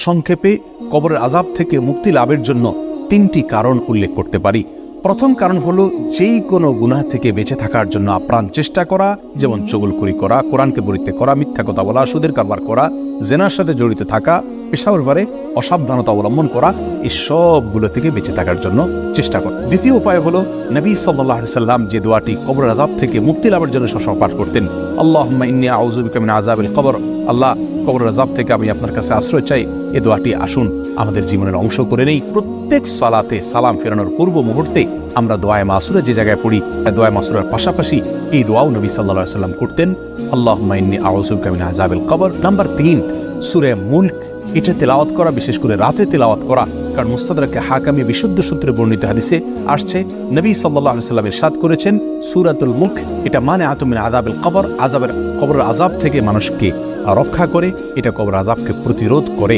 সংক্ষেপে কবরের আযাব থেকে মুক্তি লাভের জন্য 3টি কারণ উল্লেখ করতে পারি। প্রথম কারণ হলো যেই কোনো গুনাহ থেকে বেঁচে থাকার জন্য আপ্রাণ চেষ্টা করা, যেমন চগলখড়ি করা, কোরআনকে পরিত্যাগ করা, মিথ্যা কথা বলা, সুদের কারবার করা, জেনার সাথে জড়িত থাকা, পেশার ব্যাপারে অসাবধানতা অবলম্বন করা, এই সবগুলো থেকে বেঁচে থাকার জন্য চেষ্টা করা। দ্বিতীয় উপায় হলো নবী সাল্লাল্লাহু আলাইহি সাল্লাম যে দোয়াটি কবরের আযাব থেকে মুক্তি লাভের জন্য সবসময় পাঠ করতেন, আল্লাহুম্মা ইন্নী আউযু বিকা মিন আযাবিল কবর, আল্লাহ কবরের আযাব থেকে আমি আপনার কাছে আশ্রয় চাই। এই দোয়াটি আসুন আমাদের জীবনের অংশ করে নেই। প্রত্যেক সালাতে সালাম ফেরানোর পূর্ব মুহূর্তে আমরা দোয়ায়ে মাসুরা যে জায়গায় পড়ি, দোয়ায়ে মাসুরার পাশাপাশি এই দোয়াও নবী সাল্লাল্লাহু আলাইহি সাল্লাম করতেন, আল্লাহুম্মা ইন্নী আউযু বিকা মিন আযাবিল কবর। নাম্বার 3, সূরা মুলক, এটা তেলাওয়াত করা, বিশেষ করে রাতে তেলাওয়াত করা। কারণ মুস্তাদরাকে হাকামে বিশুদ্ধ সূত্রে বর্ণিত হাদিসে আসছে, নবী সাল্লাল্লাহু আলাইহি সাল্লাম ইরশাদ করেছেন, সূরাতুল মুলক এটা মানিআতুম মিন আযাবিল কবর, কবরের আযাব থেকে মানুষকে রক্ষা করে, এটা কবরের আযাবকে প্রতিরোধ করে।